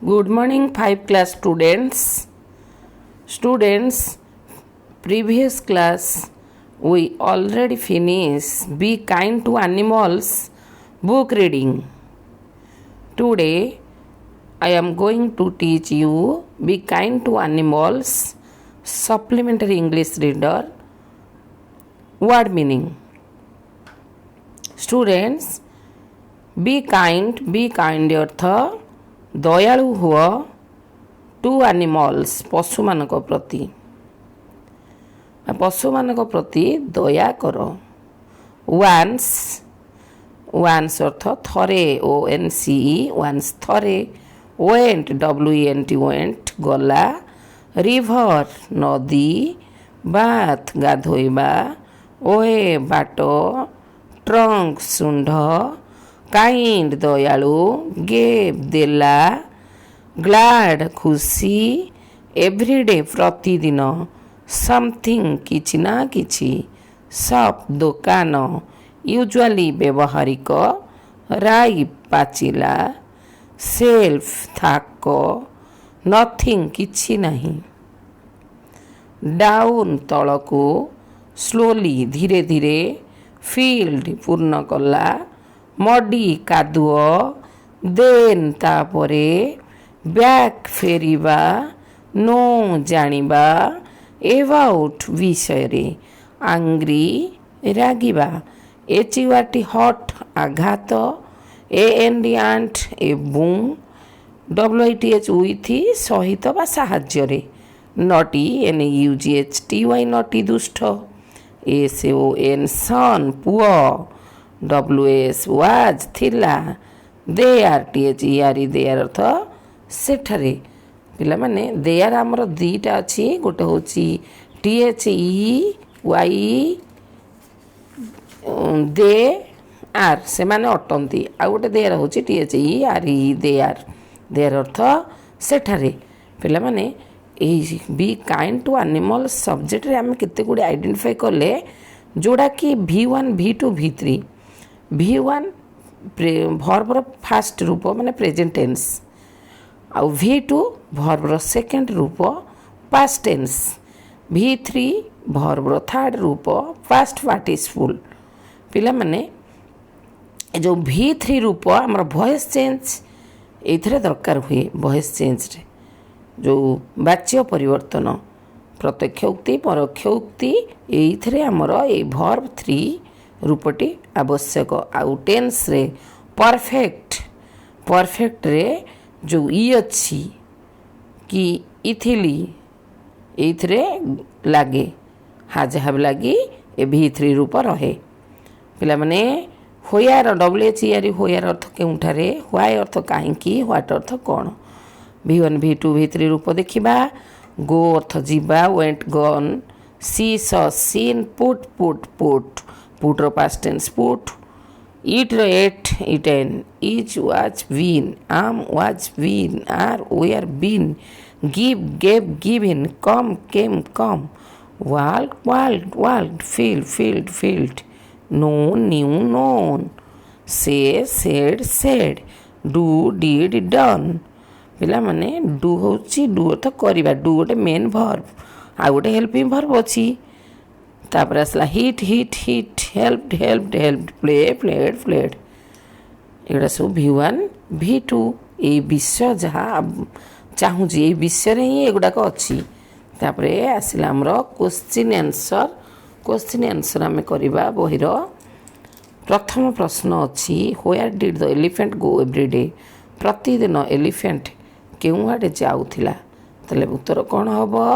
Good morning, 5 class students. Students, previous class we already finished Be Kind to Animals book reading. Today I am going to teach you Be Kind to Animals supplementary English reader word meaning. Students, be kind अर्थ दयालु हुआ to animals पशुमानक प्रति पशुमानक प्रति दया कर once once अर्थ थरे ONCE once थरे went WENT went गला river नदी bath गाधोइबा ओए बाट ट्रंक सुंढ काइंड दयालु गेव देला ग्लाड खुशी एवरीडे प्रतिदिन समथिंग किछि ना किछि शॉप दुकान यूजुअली व्यवहारिक राइप पाचिला सेल्फ थाक नथिंग किछि नहीं डाउन तलकू स्लोली धीरे धीरे फील्ड पूर्ण कला मडी कादुओ देन तापरे बैक फेरिबा नो जानिबा एबाउट विषय रे आंग्री रागिबा एचिवाटी हट आघात AND आंट एवं WITH उइथि सहित बा साहाଯ୍ୟ रे नटी NUGHTY नटी दुष्ट SON सन पुओ WS वाज थिला देयार THERE देयार अर्थ सेठरे पिला माने देयार हमर दीटा अछि गोटे होची THEY दे आर से माने अटंती आ गोटे देयार होची THERE देयार अर्थ सेठरे पिला माने ए be kind to animal subject रे हम केते गुडी आइडेंटिफाई करले जोड़ा कि V1 V2 V3 V1 भर्बर fast रूप माने प्रेजेंट टेंस आउ V2 भर्बर सेकेंड रूप पास्ट टेंस V3 भर्बर थर्ड रूप पास्ट पार्टिसिपल पिला माने जो V3 रूप हमर वॉइस चेंज एथरे दरकार हुए वॉइस चेंज रे जो वाच्य परिवर्तन प्रत्यक्ष उक्ति परोक्ष उक्ति एइथरे हमर ए वर्ब 3 रूपटी आवश्यक आउ टेंस रे परफेक्ट रे जो ई अछि कि इथिली एइथरे लागे हाज हाब लागी ए V3 रूप रहे पिला माने होयार WHERE होयार अर्थ केउठारे व्हाई अर्थ काहेकि what earth cone V1 V2 V3 रूप देखिबा गो अर्थ जीवा went gone see saw seen put रो पास्ट टेंस पुट ईट रो ate eaten is was been am was been are were been give gave given come came come walled field known knew known say said do did done पिला माने do होची do अर्थ करिबा do गोटे main verb आ गोटे helping verb अछि तापर असला hit helped played एटा सब V1 V2 ए विषय जहाँ चाहू जे विषय रे ही एगुडा को अछि तापर आसिला हमरो क्वेश्चन आंसर हमें करिबा बहिरो प्रथम प्रश्न अछि where did the elephant go every day प्रतिदिन एलिफेंट केउ आडे जाउथिला तले उत्तर कोन हबो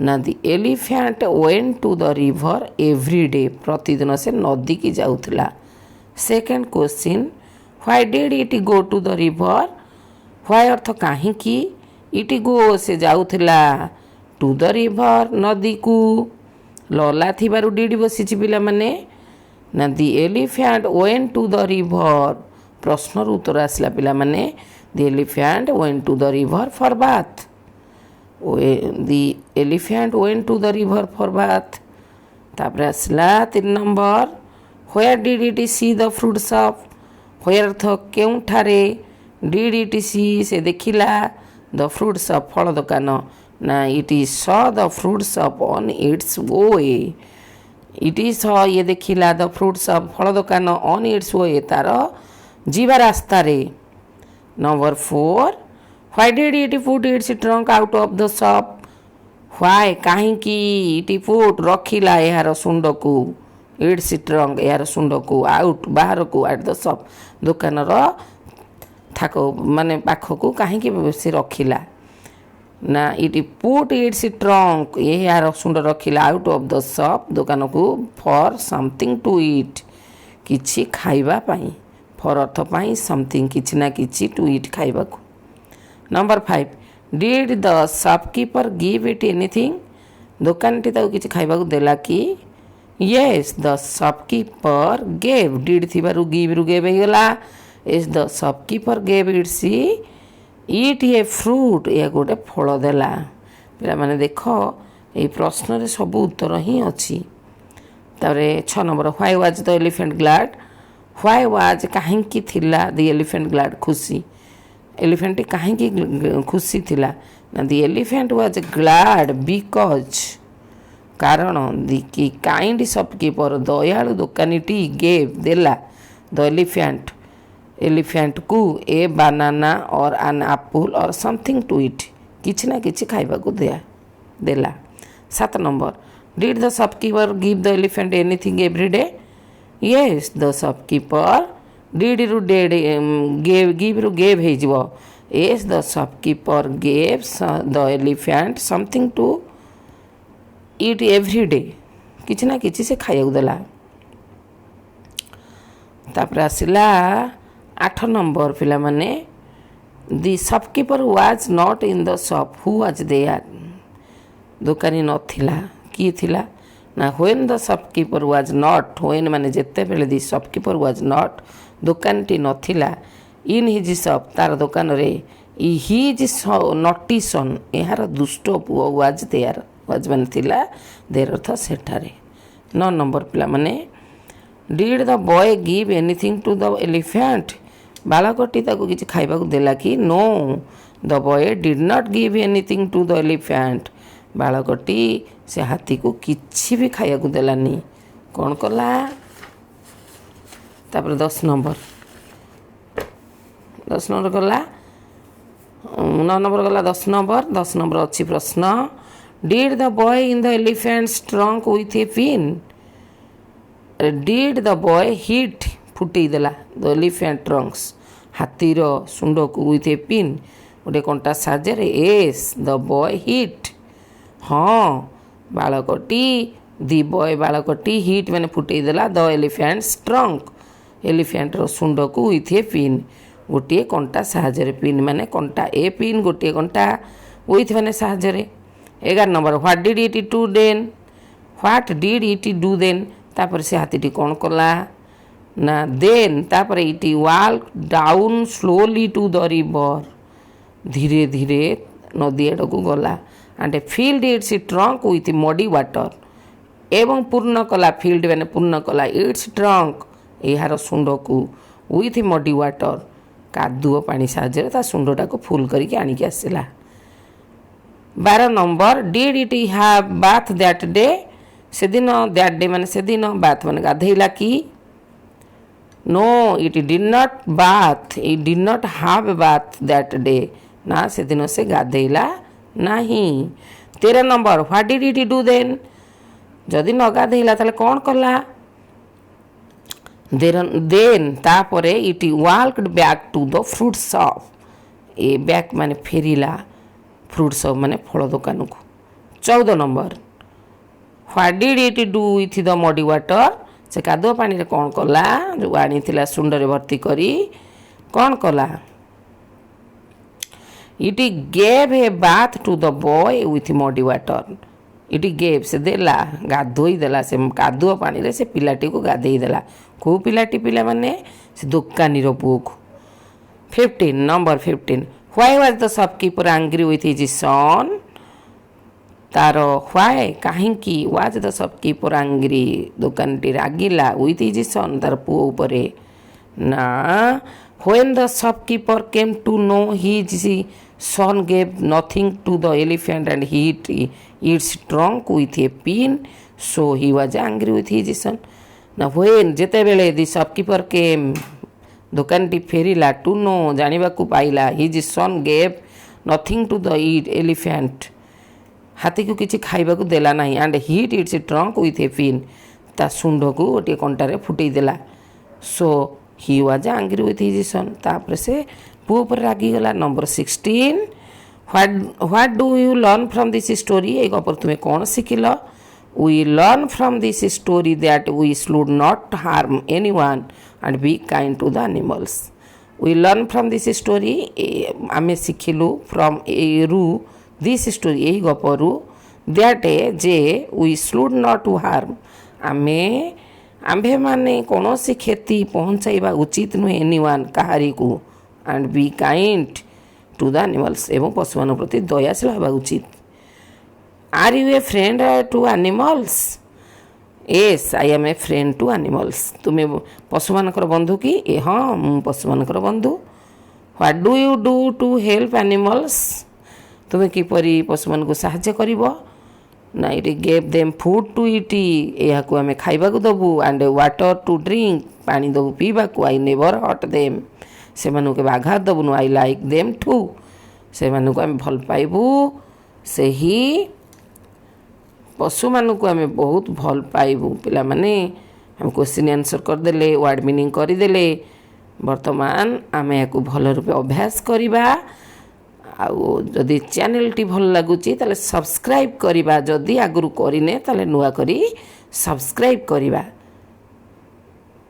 ना the elephant went to the river every day प्रतिदिन से नदी की जाउथिला second question why did it go to the river why अर्थ काहे कि इट गो से जाउथिला टू द रिवर नदी को लला थिबारु डिड बसिछि पिला माने ना the elephant went to the river प्रश्नर उत्तर आसला पिला माने the elephant went to the river for bath the elephant went to the river for bath तापर आसला 3 number where did it see the fruit shop where अर्थ केउठारे did it see से देखिला द फ्रुट्स ऑफ फल दुकान ना it is saw the fruits of on its way it is saw ये देखिला द फ्रुट्स ऑफ फल दुकान ऑन इट्स वे तार जीवा रास्ता रे। Number 4 why did it put it's trunk out of the shop why कहीं इट पुट रखिला यार सुंड को इट्स ट्रंक यार सुंड को आउट बाहर को एट द शॉप दुकान थाक माने पाख को कहीं से रखिला ना इट पुट इट्स ट्रंक ये यार सुंड रखिला आउट ऑफ द शॉप दुकान को फॉर समथिंग टू इट किछि खाइबा पाई फॉर अर्थ पाई समथिंग किछि ना किछि टू इट खाइबा को। Number 5 did the shopkeeper give it anything दुकानटी ताको किछि खाइबा को देला कि yes the shopkeeper gave did थिबारु गिव रु गेव हे गला is the shopkeeper gave it see it a fruit या गोटे फल देला। पिला माने देखो ए प्रश्न रे सब उत्तर ही अछि। तारे 6 number why was the elephant glad why was कहीं की थिला द एलिफेंट ग्लैड खुशी एलिफेंट कहीं खुशी थिला ना the elephant was glad because कारण दी की काइंड शॉपकीपर दयालु दुकानीटी गेव देला द एलिफेंट को ए बनाना और एन एप्पल और समथिंग टू इट किछि ना किछि खाइबा को देला। 7 number did the shopkeeper give the elephant anything every day yes the shopkeeper did रु डेड गिव रु गेव हे जिवो yes the shopkeeper gave the elephant something to it every day किछि ना किछि से खाइबा को देला। तापर आसिला 8 नंबर पिला माने the shopkeeper was not in the shop who was there दुकानी नथिला की थिला ना when the shopkeeper was not when माने जेते बेले द शॉपकीपर वाज नॉट दुकानटी नथिला इन हिज शॉप तार दुकान रे हिज नॉटी सन यार दुष्ट पुओ वाज देयर वाज माने थिला देयर अर्थ सेठारे। 9 नंबर पिला माने did the boy give anything to the elephant बालकटी ताको किछि खाइबा को देला कि no the boy did not give anything to the elephant बालकटी से हाथी को किछि भी खाइबा को देलानी कौन कला। तापर 10 नंबर गला 9 नंबर गला 10 नंबर अच्छी प्रश्न did the boy in the elephant's trunk with a pin did the boy hit फुटई देला द एलिफेंट ट्रंक्स हाथीर सुंड को विथ ए पिन गोटे कंटा साजर एस द बॉय हिट हाँ बालकटी दी बॉय बालकटी हिट मैंने फुटई देला द एलिफेंट्स ट्रंक एलिफेंट सुंड को विथ ए पिन गोटे कंटा साहाଯ୍य पिन माने कंटा ए पिन गोटे कंटा विथ माने साहाଯ୍य। 11 number what did it do then what did it do then तापर से हाथीटी कौन कला ना देन तापर it walk down slowly to the river धीरे धीरे नदी आड़ को गला and filled its trunk with muddy water एवं पूर्ण कला फिल्ड मैंने पूर्ण कला इट्स ट्रंक यार सुंड को विथ मडी वाटर कादुओ पानी साहाଯ୍य ता सुंडटा को फुल करके आनिक आसला। 12 number did it have bath that day से दिन दैट डे माने से दिन बाथ माने गाधेला कि no it did not bath it did not have bath that day ना से दिन से गाधेला नहीं। 13 number what did it do then जदि न गाधेला ताले कौन कला देन तापरे it walked back to the fruit shop ए बैक माने फेरिला फ्रूट शॉप माने फल दुकान को। 14 number what did it do with the muddy water से कादुआ पानी रे कौन कला जो आनी थिला सुंडरे भर्ती करी कौन कला it gave a bath to the boy with muddy water it gave से देला गाधोई देला से कादुआ पानी रे से पिलाटी को गाधेई देला को पिलाटी पिला माने से दुकानी रो पुओ को। 15 number 15 why was the shopkeeper angry with his son तार व्हाई कहीं वाज द शॉपकीपर एंग्री दुकानटी रागिला विथ हिज सन तार पुओ उपरे ना When the shopkeeper came to know his son gave nothing to the elephant and he hit its trunk with a pin, so he was angry with his son. Now when ଯେତେବେଳେ the shopkeeper came, ଦୋକାନଟି ଫେରିଲା, to know ଜାଣିବାକୁ ପାଇଲା, his son gave nothing to the elephant, ହାତୀକୁ କିଛି ଖାଇବାକୁ ଦେଲା ନାହିଁ, and hit its trunk with a pin, ତା ଶୁଣ୍ଡକୁ ଗୋଟିଏ କଣ୍ଟାରେ ଫୁଟେଇ ଦେଲା, so he was angry with his son. ତାପରେ ସେ ପୁଅ ଉପରେ ରାଗିଗଲା. Number 16, what do you learn from this story? এই ଗପରୁ ତୁମେ କ'ଣ ଶିଖିଲ? We learn from this story that we should not harm anyone and be kind to the animals. We learn from this story, ଆମେ ଶିଖିଲୁ from this story, ଏହି ଗପରୁ, that ଯେ we should not harm, ଆମ୍ଭେମାନେ କୌଣସି କ୍ଷତି ପହଞ୍ଚାଇବା ଉଚିତ ନୁହେଁ anyone, କାହାରିକୁ, and be kind to the animals, ଏବଂ ପଶୁମାନଙ୍କ ପ୍ରତି ଦୟାଶୀଳ ହେବା ଉଚିତ. Are you a friend to animals? Yes, I am a friend to animals. ତୁମେ ପଶୁମାନଙ୍କର ବନ୍ଧୁ କି? ହଁ, ମୁଁ ପଶୁମାନଙ୍କର ବନ୍ଧୁ. What do you do to help animals? ତୁମେ କିପରି ପଶୁମାନଙ୍କୁ ସାହାଯ୍ୟ କରିବ? ନା, it gave them food to eat, ଏହାକୁ ଆମେ ଖାଇବାକୁ ଦେବୁ, and water to drink, ପାଣି ଦେବୁ ପିଇବାକୁ, I never hurt them, ସେମାନଙ୍କୁ କେବେ ଆଘାତ ଦେବୁନୁ, I like them too, ସେମାନଙ୍କୁ ଆମେ ଭଲ ପାଇବୁ, ସେହି ପଶୁମାନଙ୍କୁ ଆମେ ବହୁତ ଭଲ ପାଇବୁ. ପିଲାମାନେ ଆମେ କ୍ୱେଶ୍ଚିନ୍ ଆନ୍ସର୍ କରିଦେଲେ, ୱାର୍ଡ଼ ମିନିଂ କରିଦେଲେ. ବର୍ତ୍ତମାନ ଆମେ ଏହାକୁ ଭଲ ରୂପେ ଅଭ୍ୟାସ କରିବା. ଆଉ ଯଦି ଚ୍ୟାନେଲ୍ଟି ଭଲ ଲାଗୁଛି ତାହେଲେ ସବସ୍କ୍ରାଇବ୍ କରିବା, ଯଦି ଆଗରୁ କରିନେ ତାହେଲେ ନୂଆ କରି ସବସ୍କ୍ରାଇବ୍ କରିବା.